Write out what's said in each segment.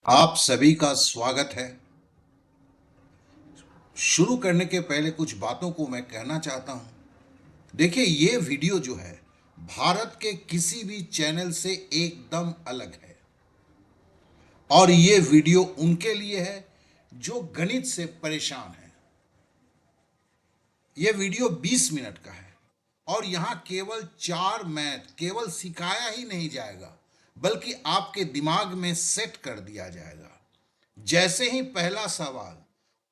आप सभी का स्वागत है। शुरू करने के पहले कुछ बातों को मैं कहना चाहता हूं। देखिए, ये वीडियो जो है भारत के किसी भी चैनल से एकदम अलग है। और ये वीडियो उनके लिए है जो गणित से परेशान है। ये वीडियो 20 मिनट का है और यहां केवल चार मैथ केवल सिखाया ही नहीं जाएगा, बल्कि आपके दिमाग में सेट कर दिया जाएगा। जैसे ही पहला सवाल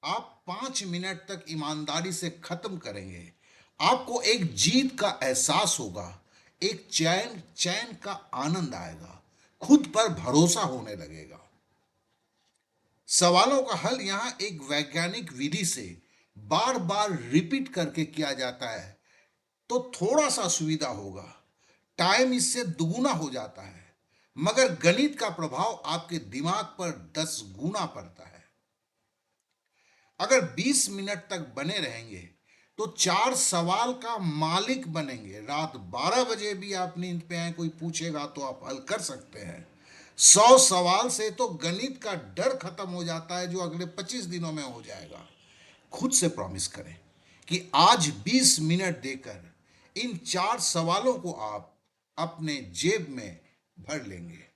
आप 5 मिनट तक ईमानदारी से खत्म करेंगे, आपको एक जीत का एहसास होगा, एक चैन चैन का आनंद आएगा, खुद पर भरोसा होने लगेगा। सवालों का हल यहां एक वैज्ञानिक विधि से बार बार रिपीट करके किया जाता है, तो थोड़ा सा सुविधा होगा, टाइम इससे दुगुना हो जाता है, मगर गणित का प्रभाव आपके दिमाग पर 10 गुना पड़ता है। अगर 20 मिनट तक बने रहेंगे तो चार सवाल का मालिक बनेंगे। रात 12 बजे भी आप नींद पे हैं, कोई पूछेगा तो आप हल कर सकते हैं। 100 सवाल से तो गणित का डर खत्म हो जाता है, जो अगले 25 दिनों में हो जाएगा। खुद से प्रॉमिस करें कि आज 20 मिनट देकर इन चार सवालों को आप अपने जेब में भर लेंगे।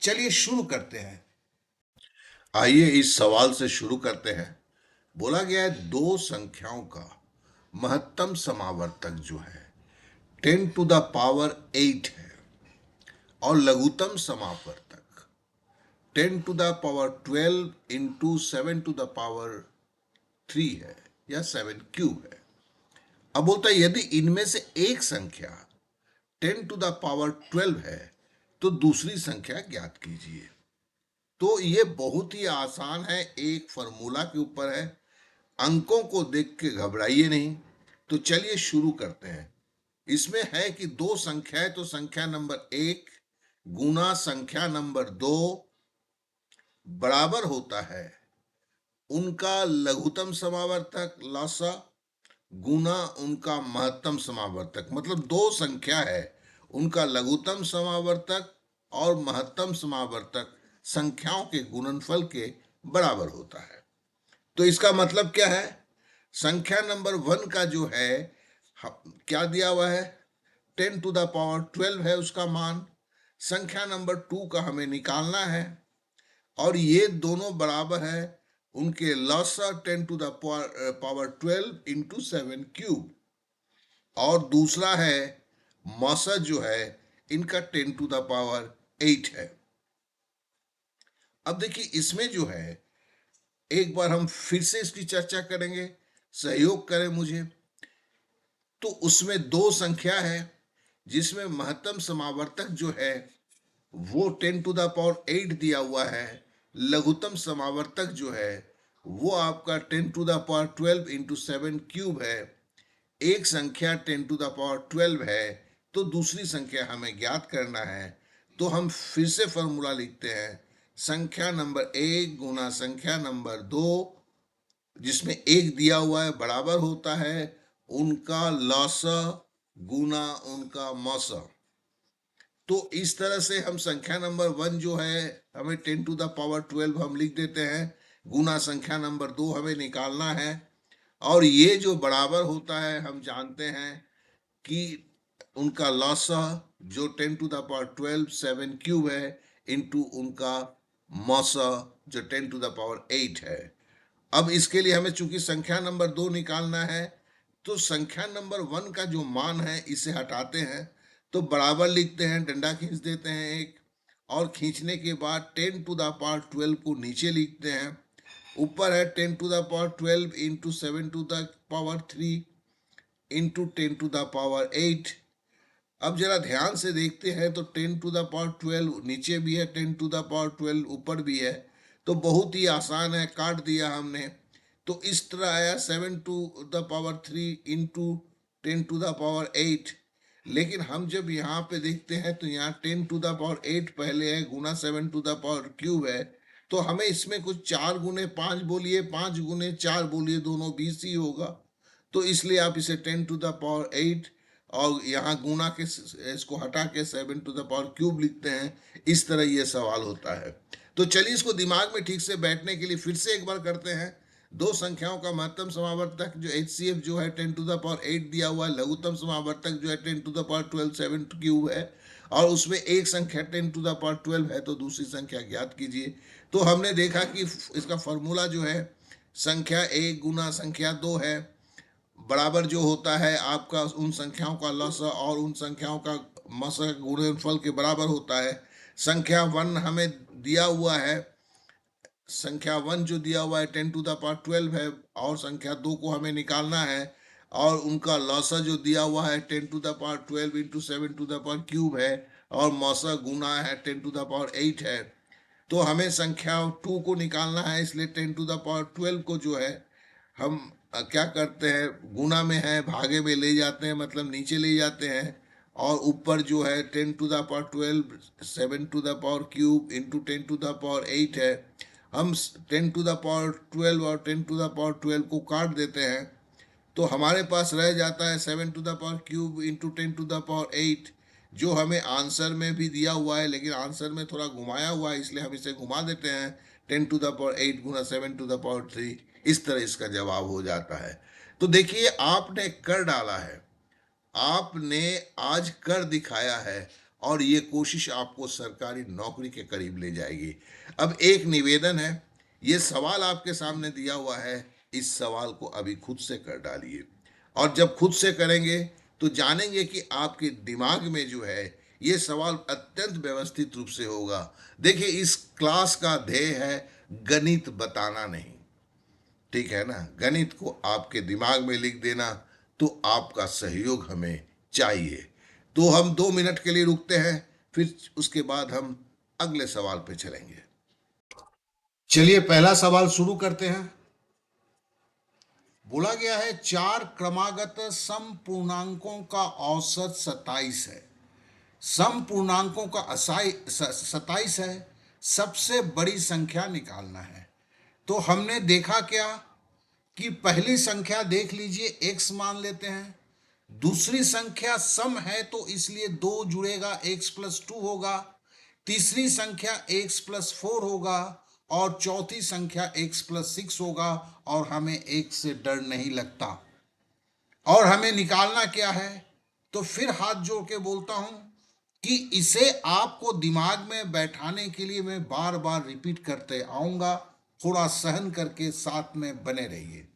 चलिए शुरू करते हैं। आइए इस सवाल से शुरू करते हैं। बोला गया है दो संख्याओं का महत्तम समावर्तक जो है 10⁸ है और लघुत्तम समावर्तक 10⁻12 इंटू 7⁻3 है या 7³ है। अब बोलता है यदि इनमें से एक संख्या 10⁻12 है तो दूसरी संख्या ज्ञात कीजिए। तो ये बहुत ही आसान है, एक फॉर्मूला के ऊपर है। अंकों को देख के घबराइए नहीं। तो चलिए शुरू करते हैं। इसमें है कि दो संख्या है, तो संख्या नंबर 1 गुना संख्या नंबर 2 बराबर होता है उनका लघुत्तम समावर्तक लसा गुना उनका महत्तम समावर्तक। मतलब दो संख्या है, उनका लघुत्तम समावर्तक और महत्तम समावर्तक संख्याओं के गुणनफल के बराबर होता है। तो इसका मतलब क्या है? संख्या नंबर 1 का जो है क्या दिया हुआ है, 10⁻12 है उसका मान। संख्या नंबर 2 का हमें निकालना है और ये दोनों बराबर है उनके लसा 10⁻12 इंटू 7³ और दूसरा है मौसा जो है इनका 10⁸ है। अब देखिए इसमें जो है एक बार हम फिर से इसकी चर्चा करेंगे, सहयोग करें मुझे। तो उसमें दो संख्या है जिसमें महत्तम समावर्तक जो है वो 10⁸ दिया हुआ है, लघुत्तम समावर्तक जो है वो आपका 10⁻12 इंटू 7³ है। एक संख्या 10⁻12 है तो दूसरी संख्या हमें ज्ञात करना है। तो हम फिर से फॉर्मूला लिखते हैं, संख्या नंबर 1 गुना संख्या नंबर 2, जिसमें एक दिया हुआ है, बराबर होता है उनका लसा गुना उनका मौसा। तो इस तरह से हम संख्या नंबर 1 जो है हमें 10⁻12 हम लिख देते हैं, गुना संख्या नंबर 2 हमें निकालना है और ये जो बराबर होता है हम जानते हैं कि उनका लसा जो 10⁻12 7³ है इंटू उनका मौसा जो 10⁸ है। अब इसके लिए हमें चूंकि संख्या नंबर 2 निकालना है, तो संख्या नंबर 1 का जो मान है इसे हटाते हैं, तो बराबर लिखते हैं, डंडा खींच देते हैं एक, और खींचने के बाद 10⁻12 को नीचे लिखते हैं। ऊपर है 10⁻12 इंटू 7⁻3 इंटू 10⁻8। अब जरा ध्यान से देखते हैं तो 10⁻12 नीचे भी है, 10⁻12 ऊपर भी है, तो बहुत ही आसान है, काट दिया हमने। तो इस तरह आया 7⁻3 इंटू 10⁻8। लेकिन हम जब यहाँ पे देखते हैं तो यहाँ 10⁻8 पहले है गुना 7⁻³ है, तो हमें इसमें कुछ 4 गुने 5 बोलिए, 5 गुने 4 बोलिए, दोनों 20 ही होगा। तो इसलिए आप इसे 10⁻8 और यहाँ गुना के इसको हटा के 7⁻³ लिखते हैं। इस तरह ये सवाल होता है। तो चलिए इसको दिमाग में ठीक से बैठने के लिए फिर से एक बार करते हैं। दो संख्याओं का महत्तम समावर्तक जो HCF जो है 10⁸ दिया हुआ है, लघुत्तम समावर्तक जो है 10⁻12 7 क्यूब है, और उसमें एक संख्या 10⁻12 है, तो दूसरी संख्या ज्ञात कीजिए। तो हमने देखा कि इसका फॉर्मूला जो है संख्या 1 गुना संख्या 2 है, बराबर जो होता है आपका उन संख्याओं का लसा और उन संख्याओं का मसा गुणनफल के बराबर होता है। संख्या 1 हमें दिया हुआ है, संख्या 1 जो दिया हुआ है 10⁻12 है, और संख्या 2 को हमें निकालना है, और उनका लौसा जो दिया हुआ है 10⁻12 इंटू 7 है, और मौसा गुना है 10⁸ है। तो हमें संख्या 2 को निकालना है, इसलिए 10⁻12 को जो है हम क्या करते हैं, गुना में है भागे में ले जाते हैं, मतलब नीचे ले जाते हैं, और ऊपर जो है 10⁻12 7 इंटू 10⁸ है। हम 10⁻12 और 10⁻12 को काट देते हैं, तो हमारे पास रह जाता है 7 इंटू 10⁸, जो हमें आंसर में भी दिया हुआ है, लेकिन आंसर में थोड़ा घुमाया हुआ है, इसलिए हम इसे घुमा देते हैं 10⁸ गुना 7⁻3। इस तरह इसका जवाब हो जाता है। तो देखिए आपने कर डाला है, आपने आज कर दिखाया है, और ये कोशिश आपको सरकारी नौकरी के करीब ले जाएगी। अब एक निवेदन है, ये सवाल आपके सामने दिया हुआ है, इस सवाल को अभी खुद से कर डालिए, और जब खुद से करेंगे तो जानेंगे कि आपके दिमाग में जो है ये सवाल अत्यंत व्यवस्थित रूप से होगा। देखिए इस क्लास का ध्येय है गणित बताना नहीं, ठीक है ना, गणित को आपके दिमाग में लिख देना। तो आपका सहयोग हमें चाहिए। तो हम 2 मिनट के लिए रुकते हैं, फिर उसके बाद हम अगले सवाल पे चलेंगे। चलिए पहला सवाल शुरू करते हैं। बोला गया है चार क्रमागत सम पूर्णांकों का औसत 27 है। सम पूर्णांकों का 27 है, सबसे बड़ी संख्या निकालना है। तो हमने देखा क्या कि पहली संख्या देख लीजिए x मान लेते हैं, दूसरी संख्या सम है तो इसलिए 2 जुड़ेगा, x+2 होगा, तीसरी संख्या x+4 होगा, और चौथी संख्या x+6 होगा, और हमें एक से डर नहीं लगता। और हमें निकालना क्या है, तो फिर हाथ जोड़ के बोलता हूं कि इसे आपको दिमाग में बैठाने के लिए मैं बार बार रिपीट करते आऊंगा, थोड़ा सहन करके साथ में बने रहिए,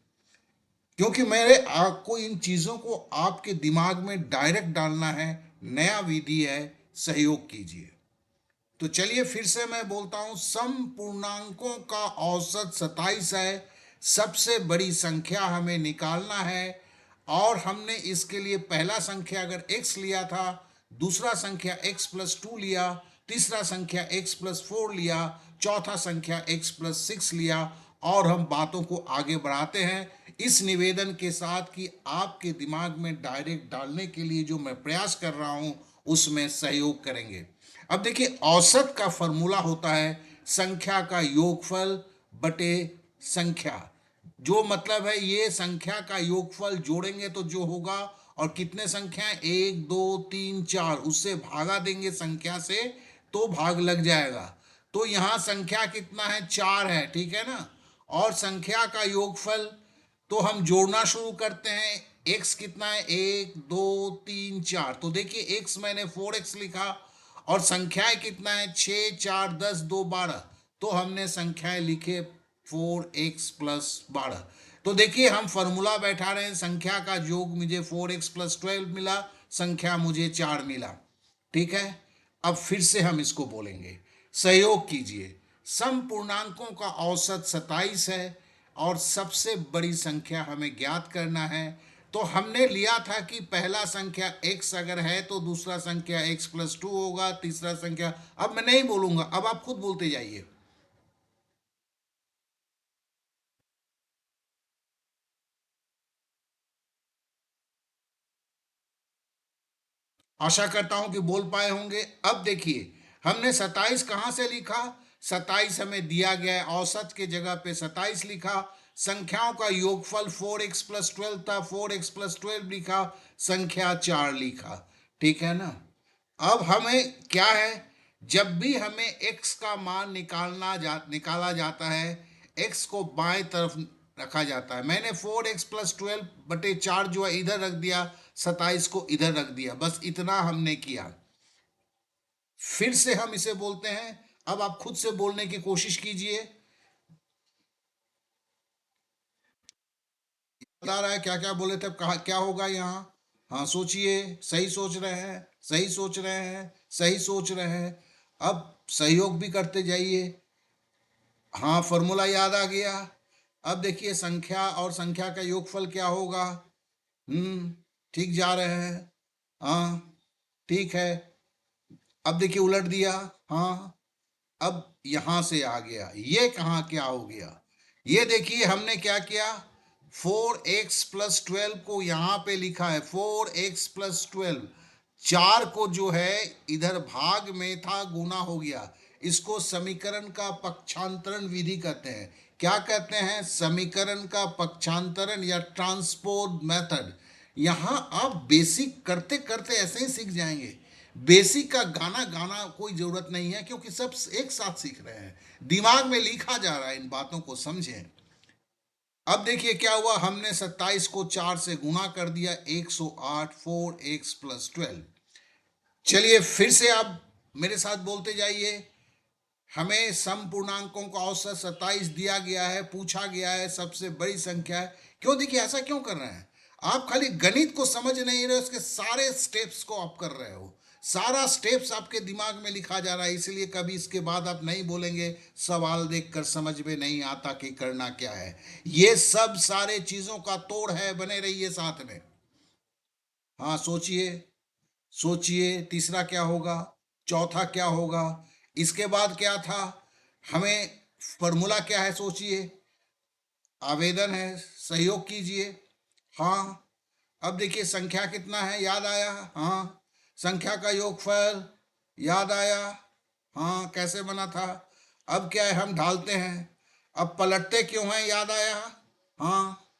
क्योंकि मेरे आपको इन चीज़ों को आपके दिमाग में डायरेक्ट डालना है। नया विधि है, सहयोग कीजिए। तो चलिए फिर से मैं बोलता हूं, सम पूर्णांकों का औसत 27 है, सबसे बड़ी संख्या हमें निकालना है, और हमने इसके लिए पहला संख्या अगर x लिया था, दूसरा संख्या x+2 लिया, तीसरा संख्या x+4 लिया, चौथा संख्या x+6 लिया, और हम बातों को आगे बढ़ाते हैं इस निवेदन के साथ कि आपके दिमाग में डायरेक्ट डालने के लिए जो मैं प्रयास कर रहा हूं उसमें सहयोग करेंगे। अब देखिए औसत का फॉर्मूला होता है संख्या का योगफल बटे संख्या, जो मतलब है ये संख्या का योगफल जोड़ेंगे तो जो होगा, और कितने संख्याएं 1 2 3 4, उससे भागा देंगे संख्या से तो भाग लग जाएगा। तो यहाँ संख्या कितना है, 4 है, ठीक है ना, और संख्या का योगफल, तो हम जोड़ना शुरू करते हैं। x कितना है, 1 2 3 4, तो देखिए x मैंने 4x लिखा, और संख्याएं कितना है, 6 4 10 2 12, तो हमने संख्याएं लिखे 4x+12। तो देखिए हम फॉर्मूला बैठा रहे हैं, संख्या का योग मुझे 4x+12 मिला, संख्या मुझे 4 मिला, ठीक है। अब फिर से हम इसको बोलेंगे, सहयोग कीजिए। सम पूर्णांकों का औसत 27 है, और सबसे बड़ी संख्या हमें ज्ञात करना है। तो हमने लिया था कि पहला संख्या x अगर है तो दूसरा संख्या x+2 होगा, तीसरा संख्या, अब मैं नहीं बोलूंगा, अब आप खुद बोलते जाइए। आशा करता हूं कि बोल पाए होंगे। अब देखिए हमने 27 कहां से लिखा, 27 हमें दिया गया है, औसत के जगह पे 27 लिखा, संख्याओं का योगफल 4x+12 था, 4x+12 लिखा, संख्या 4 लिखा, ठीक है ना। अब हमें क्या है, जब भी हमें x का मान निकाला जाता है, x को बाएं तरफ रखा जाता है। मैंने 4x+12/4 जो है इधर रख दिया, 27 को इधर रख दिया, बस इतना हमने किया। फिर से हम इसे बोलते हैं। अब आप खुद से बोलने की कोशिश कीजिए। बता रहा है क्या क्या बोले थे, कहा क्या होगा यहाँ। हाँ सोचिए, सही सोच रहे हैं, सही सोच रहे हैं, सही सोच रहे हैं। अब सहयोग भी करते जाइए। हाँ फॉर्मूला याद आ गया। अब देखिए संख्या और संख्या का योगफल क्या होगा। ठीक जा रहे हैं। हाँ ठीक है। अब देखिए उलट दिया। हाँ अब यहां से आ गया, ये कहाँ क्या हो गया। ये देखिए हमने क्या किया, 4x+12 को यहां पे लिखा है, 4x+12। 4 को जो है इधर भाग में था, गुना हो गया। इसको समीकरण का पक्षांतरण विधि कहते हैं। क्या कहते हैं, समीकरण का पक्षांतरण या ट्रांसपोज मेथड। यहां आप बेसिक करते करते ऐसे ही सीख जाएंगे। बेसिक का गाना गाना कोई जरूरत नहीं है, क्योंकि सब एक साथ सीख रहे हैं, दिमाग में लिखा जा रहा है, इन बातों को समझें। अब देखिए क्या हुआ, हमने 27 को 4 से गुना कर दिया, 108, 4x+12। चलिए फिर से आप मेरे साथ बोलते जाइए। हमें सम पूर्णांकों का औसत 27 दिया गया है, पूछा गया है सबसे बड़ी संख्या है। क्यों, देखिए ऐसा क्यों कर रहे हैं आप, खाली गणित को समझ नहीं रहे, उसके सारे स्टेप्स को आप कर रहे हो। सारा स्टेप्स आपके दिमाग में लिखा जा रहा है, इसलिए कभी इसके बाद आप नहीं बोलेंगे सवाल देखकर समझ में नहीं आता कि करना क्या है। ये सब सारे चीजों का तोड़ है, बने रहिए साथ में। हाँ सोचिए, सोचिए तीसरा क्या होगा, चौथा क्या होगा, इसके बाद क्या था। हमें फॉर्मूला क्या है सोचिए, आवेदन है, सहयोग कीजिए। हाँ अब देखिए संख्या कितना है, याद आया। हाँ संख्या का योगफल याद आया। हाँ कैसे बना था। अब क्या है, हम ढालते हैं। अब पलटते क्यों हैं, याद आया। हाँ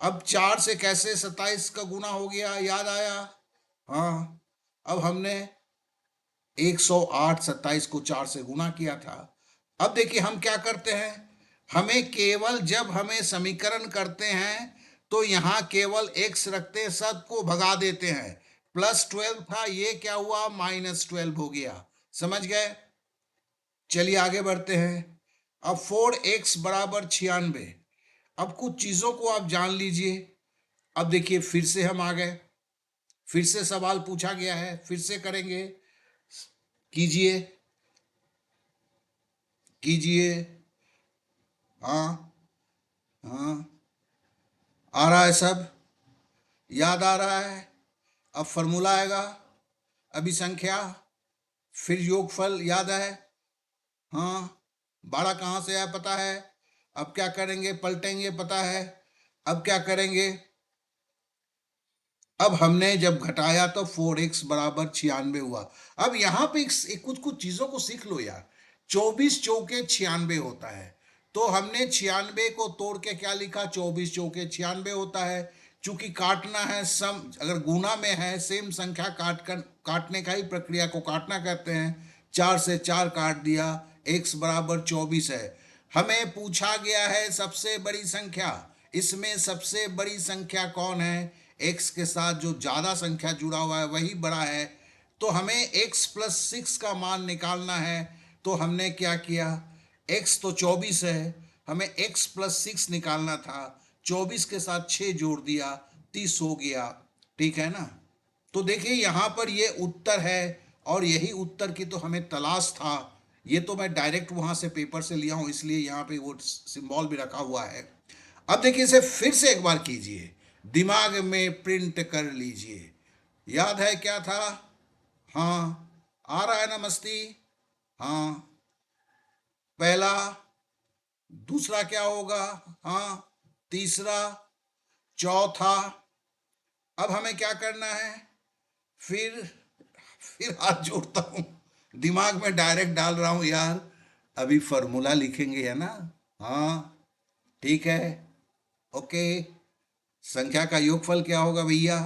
अब 4 से कैसे 27 का गुना हो गया, याद आया। हाँ अब हमने 108 27 को 4 से गुना किया था। अब देखिए हम क्या करते हैं, हमें केवल जब हमें समीकरण करते हैं तो यहाँ केवल x रखते हैं, सबको भगा देते हैं। +12 था, ये क्या हुआ, -12 हो गया। समझ गए। चलिए आगे बढ़ते हैं। अब 4x = 96। अब कुछ चीजों को आप जान लीजिए। अब देखिए फिर से हम आ गए, फिर से सवाल पूछा गया है, फिर से करेंगे। कीजिए, कीजिए। हाँ हाँ आ रहा है सब, याद आ रहा है। अब फॉर्मूला आएगा, अभी संख्या, फिर योगफल याद है। हाँ 12 कहाँ से आया पता है। अब क्या करेंगे, पलटेंगे, पता है। अब क्या करेंगे, अब हमने जब घटाया तो 4x = 96 हुआ। अब यहाँ पे कुछ कुछ चीजों को सीख लो यार। 24 चौके 96 होता है, तो हमने 96 को तोड़ के क्या लिखा, 24 चौके 96 होता है। चूंकि काटना है, सम अगर गुना में है, सेम संख्या काटने का ही प्रक्रिया को काटना कहते हैं। 4 से 4 काट दिया, x = 24 है। हमें पूछा गया है सबसे बड़ी संख्या, इसमें सबसे बड़ी संख्या कौन है, x के साथ जो ज्यादा संख्या जुड़ा हुआ है वही बड़ा है। तो हमें x+6 का मान निकालना है। तो हमने क्या किया, x तो 24 है, हमें x+6 निकालना था। 24 के साथ 6 जोड़ दिया, 30 हो गया। ठीक है ना। तो देखिए यहाँ पर ये उत्तर है, और यही उत्तर की तो हमें तलाश था। ये तो मैं डायरेक्ट वहां से पेपर से लिया हूं, इसलिए यहाँ पे वो सिंबल भी रखा हुआ है। अब देखिए इसे फिर से एक बार कीजिए, दिमाग में प्रिंट कर लीजिए। याद है क्या था। हाँ आ रहा है ना मस्ती। हाँ पहला, दूसरा क्या होगा, हाँ तीसरा, चौथा। अब हमें क्या करना है, फिर फिर हाथ जोड़ता हूं, दिमाग में डायरेक्ट डाल रहा हूं यार। अभी फॉर्मूला लिखेंगे है ना। हाँ ठीक है, ओके। संख्या का योगफल क्या होगा भैया,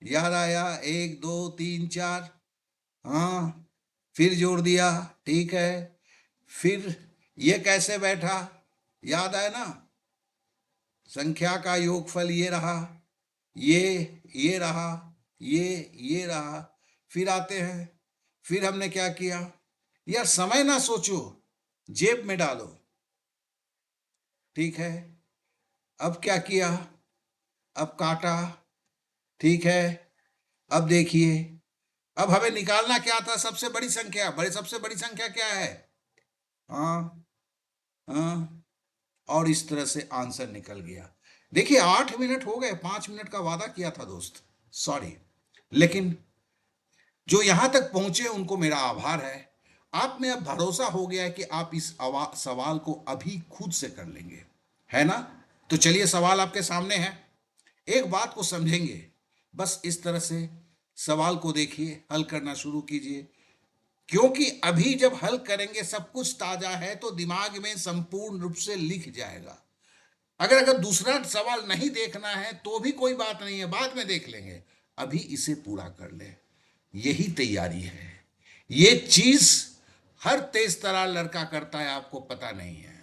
याद आया, 1 2 3 4। हाँ फिर जोड़ दिया, ठीक है। फिर ये कैसे बैठा, याद है ना, संख्या का योगफल ये रहा, ये रहा, ये रहा। फिर आते हैं, फिर हमने क्या किया, यार समय ना सोचो, जेब में डालो, ठीक है। अब क्या किया, अब काटा, ठीक है। अब देखिए, अब हमें निकालना क्या था, सबसे बड़ी संख्या, सबसे बड़ी संख्या क्या है, हाँ हाँ, और इस तरह से आंसर निकल गया। देखिए 8 मिनट हो गए, 5 मिनट का वादा किया था दोस्त, सॉरी। लेकिन जो यहां तक पहुंचे उनको मेरा आभार है। आप में अब भरोसा हो गया है कि आप इस सवाल को अभी खुद से कर लेंगे, है ना। तो चलिए, सवाल आपके सामने है। एक बात को समझेंगे, बस इस तरह से सवाल को देखिए, हल करना शुरू कीजिए। क्योंकि अभी जब हल करेंगे सब कुछ ताजा है तो दिमाग में संपूर्ण रूप से लिख जाएगा। अगर दूसरा सवाल नहीं देखना है तो भी कोई बात नहीं है, बाद में देख लेंगे, अभी इसे पूरा कर ले। यही तैयारी है। ये चीज हर तेज तरार लड़का करता है, आपको पता नहीं है।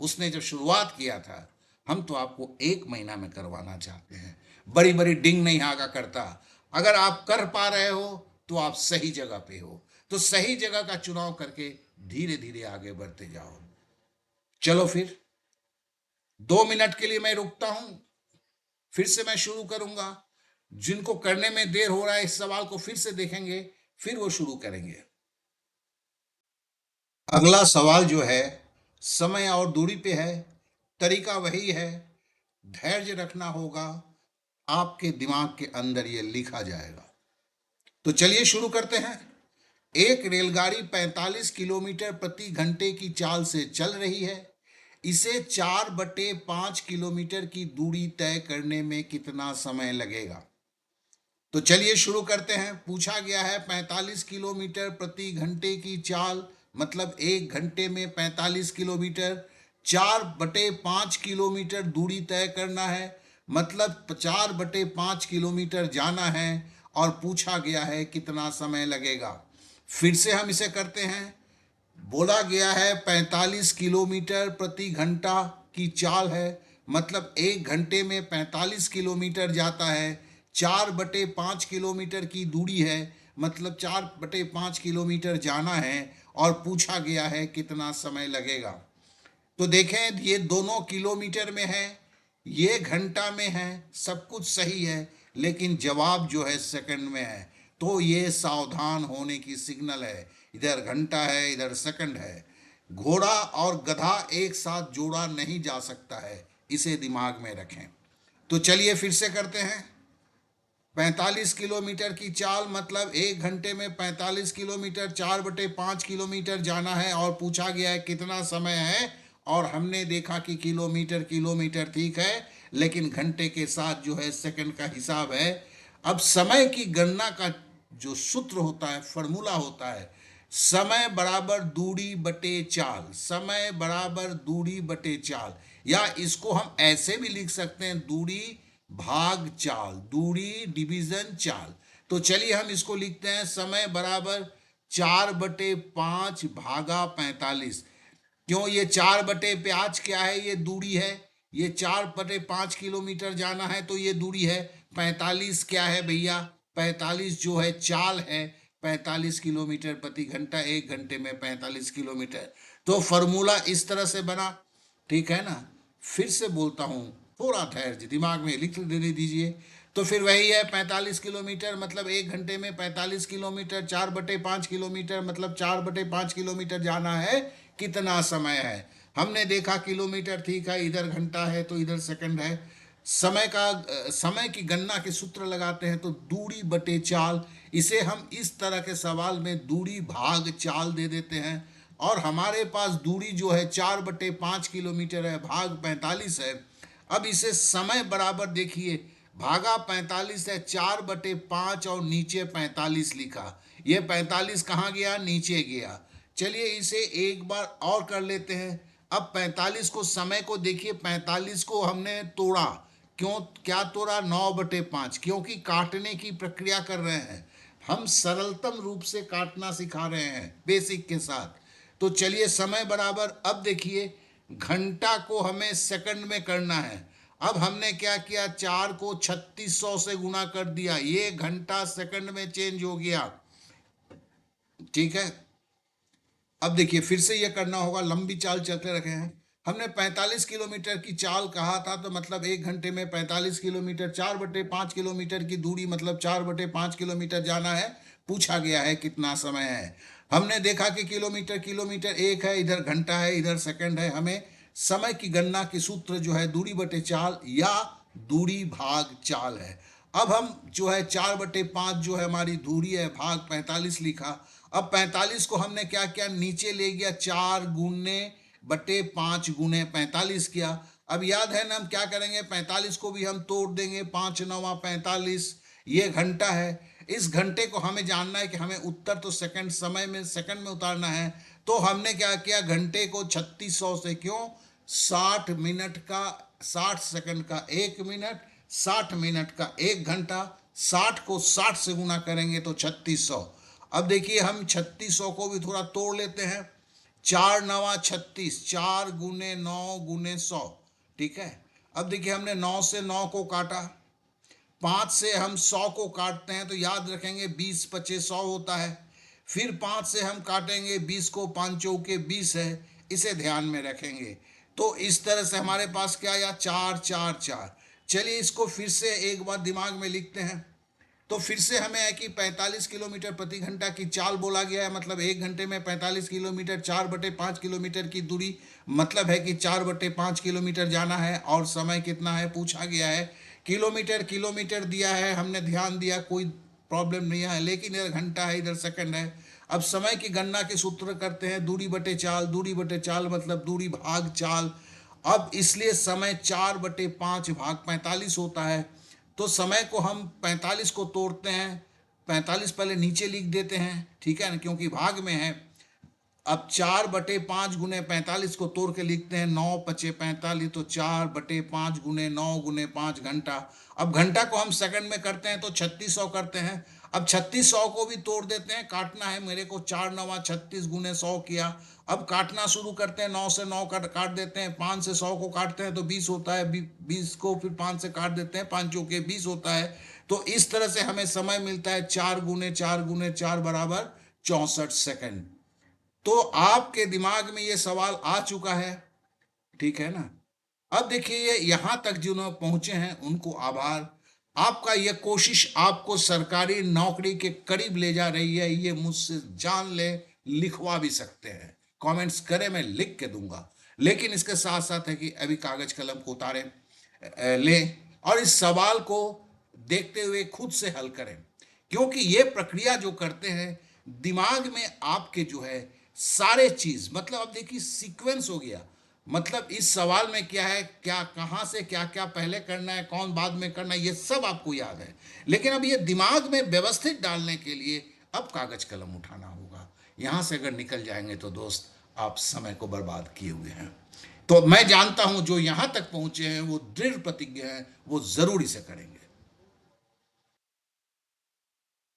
उसने जब शुरुआत किया था, हम तो आपको 1 महीना में करवाना चाहते हैं। बड़ी बड़ी डिंग नहीं आगा करता। अगर आप कर पा रहे हो तो आप सही जगह पे हो, तो सही जगह का चुनाव करके धीरे धीरे आगे बढ़ते जाओ। चलो फिर 2 मिनट के लिए मैं रुकता हूं, फिर से मैं शुरू करूंगा। जिनको करने में देर हो रहा है, इस सवाल को फिर से देखेंगे, फिर वो शुरू करेंगे। अगला सवाल जो है, समय और दूरी पे है। तरीका वही है, धैर्य रखना होगा, आपके दिमाग के अंदर ये लिखा जाएगा। तो चलिए शुरू करते हैं। एक रेलगाड़ी 45 किलोमीटर प्रति घंटे की चाल से चल रही है। इसे 4/5 किलोमीटर की दूरी तय करने में कितना समय लगेगा। तो चलिए शुरू करते हैं। पूछा गया है 45 किलोमीटर प्रति घंटे की चाल, मतलब 1 घंटे में 45 किलोमीटर, 4/5 किलोमीटर दूरी तय करना है, मतलब 4/5 किलोमीटर जाना है, और पूछा गया है कितना समय लगेगा। फिर से हम इसे करते हैं। बोला गया है 45 किलोमीटर प्रति घंटा की चाल है, मतलब 1 घंटे में 45 किलोमीटर जाता है। 4/5 किलोमीटर की दूरी है, मतलब 4/5 किलोमीटर जाना है, और पूछा गया है कितना समय लगेगा। तो देखें, ये दोनों किलोमीटर में है, ये घंटा में है, सब कुछ सही है, लेकिन जवाब जो है सेकंड में है। तो ये सावधान होने की सिग्नल है। इधर घंटा है, इधर सेकंड है। घोड़ा और गधा एक साथ जोड़ा नहीं जा सकता है, इसे दिमाग में रखें। तो चलिए फिर से करते हैं। 45 किलोमीटर की चाल, मतलब 1 घंटे में 45 किलोमीटर, 4/5 किलोमीटर जाना है, और पूछा गया है कितना समय है। और हमने देखा कि किलोमीटर किलोमीटर ठीक है, लेकिन घंटे के साथ जो है सेकंड का हिसाब है। अब समय की गणना का जो सूत्र होता है, फॉर्मूला होता है, समय बराबर दूरी बटे चाल, समय बराबर दूरी बटे चाल। या इसको हम ऐसे भी लिख सकते हैं, दूरी भाग चाल, दूरी डिवीजन चाल। तो चलिए हम इसको लिखते हैं, समय बराबर 4/5 भागा 45। क्यों, ये 4/5 क्या है, ये दूरी है। ये 4/5 किलोमीटर जाना है तो ये दूरी है। 45 क्या है भैया, 45 जो है चाल है। 45 किलोमीटर प्रति घंटा, 1 घंटे में 45 किलोमीटर। तो फॉर्मूला इस तरह से बना, ठीक है ना। फिर से बोलता हूँ, थोड़ा धैर्य, दिमाग में लिख देने दीजिए। तो फिर वही है, 45 किलोमीटर मतलब 1 घंटे में 45 किलोमीटर, 4/5 किलोमीटर मतलब 4/5 किलोमीटर जाना है, कितना समय है। हमने देखा किलोमीटर ठीक है, इधर घंटा है तो इधर सेकंड है। समय की गणना के सूत्र लगाते हैं, तो दूरी बटे चाल, इसे हम इस तरह के सवाल में दूरी भाग चाल दे देते हैं। और हमारे पास दूरी जो है 4/5 किलोमीटर है, भाग 45 है। अब इसे समय बराबर देखिए, भागा 45 है, 4/5 और नीचे 45 लिखा। ये 45 कहाँ गया, नीचे गया। चलिए इसे एक बार और कर लेते हैं। अब 45 को, समय को देखिए, 45 को हमने तोड़ा। क्यों, क्या तोड़ा, 9/5, क्योंकि काटने की प्रक्रिया कर रहे हैं। हम सरलतम रूप से काटना सिखा रहे हैं बेसिक के साथ। तो चलिए, समय बराबर, अब देखिए घंटा को हमें सेकंड में करना है। अब हमने क्या किया, 4 को 3600 से गुना कर दिया, ये घंटा सेकंड में चेंज हो गया। ठीक है, अब देखिए फिर से ये करना होगा, लंबी चाल चलते रखे हैं। हमने 45 किलोमीटर की चाल कहा था, तो मतलब 1 घंटे में 45 किलोमीटर, 4/5 किलोमीटर की दूरी, मतलब 4/5 किलोमीटर जाना है। पूछा गया है कितना समय है। हमने देखा कि किलोमीटर किलोमीटर एक है, इधर घंटा है, इधर सेकंड है। हमें समय की गणना की सूत्र जो है दूरी बटे चाल या दूरी भाग चाल है। अब हम जो है 4/5 जो है हमारी दूरी है, भाग 45 लिखा। अब 45 को हमने क्या किया, नीचे ले गया, 4 × 5 × 45 किया। अब याद है ना हम क्या करेंगे, 45 को भी हम तोड़ देंगे, 5×9 = 45। ये घंटा है। इस घंटे को हमें जानना है कि हमें उत्तर तो सेकंड, समय में सेकंड में उतारना है। तो हमने क्या किया, घंटे को 3600 से, क्यों, 60 मिनट का, 60 सेकंड का 1 मिनट, 60 मिनट का 1 घंटा, 60 को 60 से गुना करेंगे तो 3600। अब देखिए हम 3600 को भी थोड़ा तोड़ लेते हैं। 4×9 = 36, 4 × 9 × 100। ठीक है, अब देखिए हमने 9 से 9 को काटा, 5 से हम 100 को काटते हैं तो याद रखेंगे 20×5 = 100 होता है। फिर 5 से हम काटेंगे 20 को, 5 चौके 20 है, इसे ध्यान में रखेंगे। तो इस तरह से हमारे पास क्या आया, 4 4 4। चलिए इसको फिर से एक बार दिमाग में लिखते हैं। तो फिर से हमें है कि 45 किलोमीटर प्रति घंटा की चाल बोला गया है, मतलब 1 घंटे में 45 किलोमीटर, 4/5 किलोमीटर की दूरी, मतलब है कि 4/5 किलोमीटर जाना है। और समय कितना है पूछा गया है, किलोमीटर किलोमीटर दिया है, हमने ध्यान दिया, कोई प्रॉब्लम नहीं है। लेकिन इधर घंटा है, इधर सेकंड है। अब समय की गणना के सूत्र करते हैं, दूरी बटे चाल, दूरी बटे चाल मतलब दूरी भाग चाल। अब इसलिए समय 4/5 भाग 45 होता है। तो समय को हम 45 को तोड़ते हैं, 45 पहले नीचे लिख देते हैं, ठीक है ना, क्योंकि भाग में है। अब 4/5 × 45 को तोड़ के लिखते हैं, 9×5 = 45, तो 4/5 × 9 × 5 घंटा। अब घंटा को हम सेकंड में करते हैं तो 3600 करते हैं। अब 3600 को भी तोड़ देते हैं, काटना है मेरे को, 4×9 = 36 × 100 किया। अब काटना शुरू करते हैं, 9 से 9 काट देते हैं, 5 से 100 को काटते हैं तो 20 होता है, 20 को फिर 5 से काट देते हैं, 5 चौके 20 होता है। तो इस तरह से हमें समय मिलता है 4×4×4 = 64 सेकंड। तो आपके दिमाग में ये सवाल आ चुका है, ठीक है ना। अब देखिए ये यहां तक जिन्होंने पहुंचे हैं उनको आभार। आपका ये कोशिश आपको सरकारी नौकरी के करीब ले जा रही है, ये मुझसे जान ले, लिखवा भी सकते हैं, कमेंट्स करें, मैं लिख के दूंगा। लेकिन इसके साथ साथ है कि अभी कागज कलम को उतारें, लें और इस सवाल को देखते हुए खुद से हल करें। क्योंकि ये प्रक्रिया जो करते हैं, दिमाग में आपके जो है सारे चीज, मतलब अब देखिए सीक्वेंस हो गया, मतलब इस सवाल में क्या है, क्या कहाँ से क्या क्या पहले करना है, कौन बाद में करना है, ये सब आपको याद है। लेकिन अब ये दिमाग में व्यवस्थित डालने के लिए अब कागज कलम उठाना होगा। यहाँ से अगर निकल जाएंगे तो दोस्त आप समय को बर्बाद किए हुए हैं। तो मैं जानता हूं जो यहां तक पहुंचे हैं वो दृढ़ प्रतिज्ञ हैं, वो जरूर इसे करेंगे।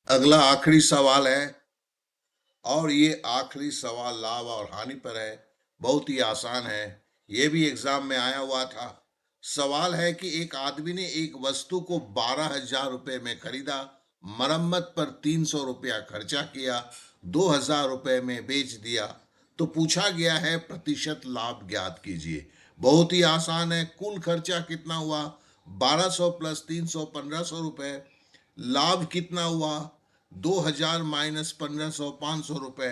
अगला आखिरी सवाल है, और ये आखिरी सवाल लाभ और हानि पर है। बहुत ही आसान है, ये भी एग्जाम में आया हुआ था। सवाल है कि एक आदमी ने एक वस्तु को 12,000 रुपये में खरीदा, मरम्मत पर 300 रुपया खर्चा किया, 2,000 रुपये में बेच दिया। तो पूछा गया है प्रतिशत लाभ ज्ञात कीजिए। बहुत ही आसान है, कुल खर्चा कितना हुआ, 1200 + 300 1500 रुपये। लाभ कितना हुआ, 2,000 - 1500 500 रुपये।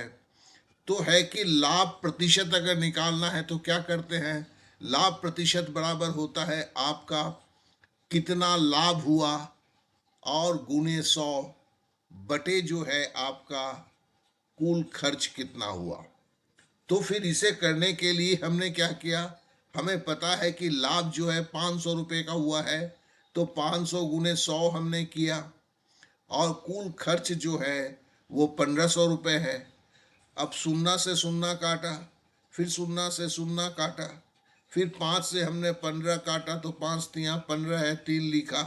तो है कि लाभ प्रतिशत अगर निकालना है तो क्या करते हैं, लाभ प्रतिशत बराबर होता है आपका कितना लाभ हुआ और गुने 100 बटे जो है आपका कुल खर्च कितना हुआ। तो फिर इसे करने के लिए हमने क्या किया, हमें पता है कि लाभ जो है 500 रुपये का हुआ है, तो 500 × 100 हमने किया, और कुल खर्च जो है वो 1500 रुपये है। अब शून्य से शून्य काटा, फिर शून्य से शून्य काटा, फिर 5 से हमने 15 काटा, तो 5 × 3 = 15 है, 3 लिखा।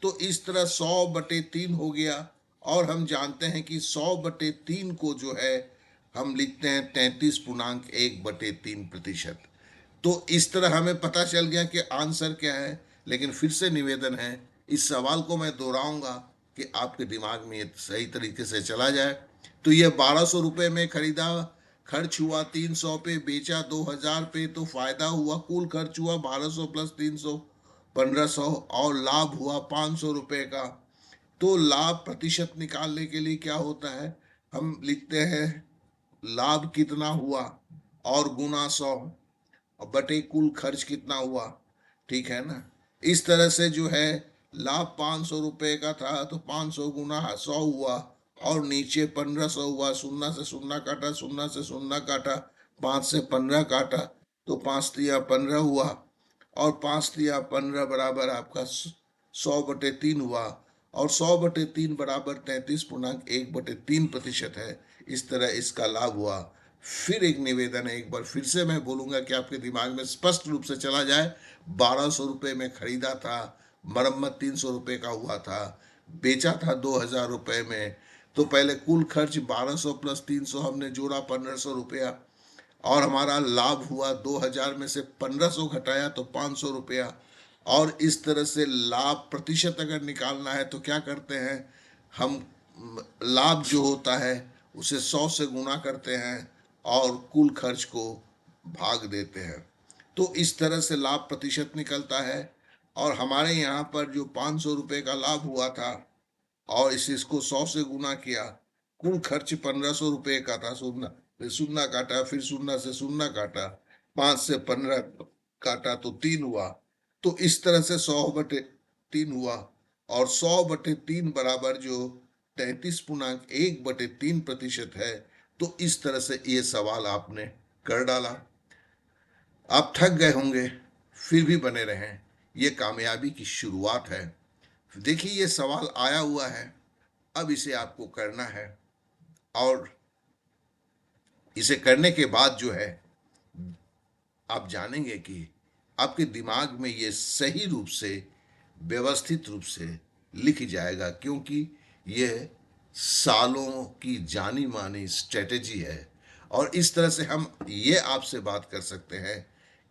तो इस तरह 100/3 हो गया, और हम जानते हैं कि 100/3 को जो है हम लिखते हैं 33.1/3%। तो इस तरह हमें पता चल गया कि आंसर क्या है। लेकिन फिर से निवेदन है, इस सवाल को मैं दोहराऊंगा कि आपके दिमाग में ये सही तरीके से चला जाए। तो ये 1200 रुपये में खरीदा, खर्च हुआ 300 पे, बेचा 2000 पे, तो फायदा हुआ, कुल खर्च हुआ 1200 प्लस 300 1500, और लाभ हुआ 500 रुपये का। तो लाभ प्रतिशत निकालने के लिए क्या होता है, हम लिखते हैं लाभ कितना हुआ और गुना 100 और बटे कुल खर्च कितना हुआ। ठीक है ना। इस तरह से जो है लाभ 500 रुपये का था तो 500 गुना 100 हुआ, और नीचे 1500 हुआ, शून्य से शून्य काटा, शून्य से शून्य काटा, 5 से 15 काटा, तो 5 तिया 15 हुआ, और 5 तिया 15 बराबर आपका 100/3 हुआ, और 100/3 बराबर 33.1/3% है। इस तरह इसका लाभ हुआ। फिर एक निवेदन है, एक बार फिर से मैं बोलूंगा कि आपके दिमाग में स्पष्ट रूप से चला जाए। 1200 रुपये में खरीदा था, मरम्मत 300 रुपये का हुआ था, बेचा था 2000 रुपये में। तो पहले कुल खर्च 1200 प्लस 300 हमने जोड़ा 1500 रुपया, और हमारा लाभ हुआ 2000 में से 1500 घटाया तो 500 रुपया। और इस तरह से लाभ प्रतिशत अगर निकालना है तो क्या करते हैं हम, लाभ जो होता है उसे 100 से गुना करते हैं और कुल खर्च को भाग देते हैं। तो इस तरह से लाभ प्रतिशत निकलता है। और हमारे यहाँ पर जो 500 रुपये का लाभ हुआ था और इसको 100 से गुना किया, कुल खर्च 1500 रुपये का था, शून्य फिर शून्य काटा, फिर शून्य से शून्य काटा, 5 से 15 काटा तो 3 हुआ। तो इस तरह से 100/3 हुआ, और 100/3 बराबर जो 33.1/3% है। तो इस तरह से ये सवाल आपने कर डाला। आप थक गए होंगे, फिर भी बने रहें, ये कामयाबी की शुरुआत है। देखिए ये सवाल आया हुआ है, अब इसे आपको करना है, और इसे करने के बाद जो है आप जानेंगे कि आपके दिमाग में ये सही रूप से, व्यवस्थित रूप से लिख जाएगा, क्योंकि यह सालों की जानी मानी स्ट्रेटेजी है। और इस तरह से हम ये आपसे बात कर सकते हैं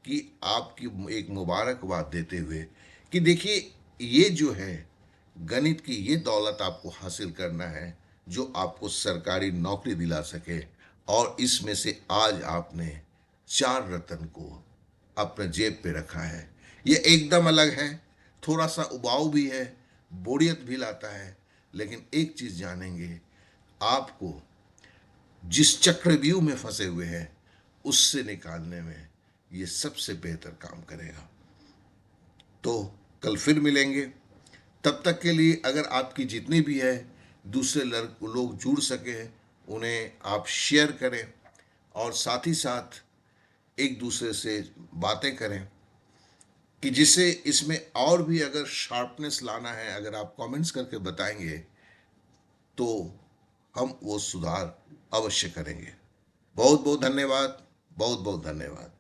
कि आपकी एक मुबारकबाद देते हुए कि देखिए ये जो है गणित की ये दौलत आपको हासिल करना है जो आपको सरकारी नौकरी दिला सके। और इसमें से आज आपने 4 रत्न को अपने जेब पे रखा है। ये एकदम अलग है, थोड़ा सा उबाऊ भी है, बोरियत भी लाता है, लेकिन एक चीज जानेंगे, आपको जिस चक्रव्यूह में फंसे हुए हैं उससे निकालने में ये सबसे बेहतर काम करेगा। तो कल फिर मिलेंगे। तब तक के लिए अगर आपकी जितनी भी है दूसरे लोग जुड़ सके, उन्हें आप शेयर करें, और साथ ही साथ एक दूसरे से बातें करें कि जिससे इसमें और भी अगर शार्पनेस लाना है, अगर आप कमेंट्स करके बताएंगे तो हम वो सुधार अवश्य करेंगे। बहुत बहुत धन्यवाद, बहुत बहुत धन्यवाद।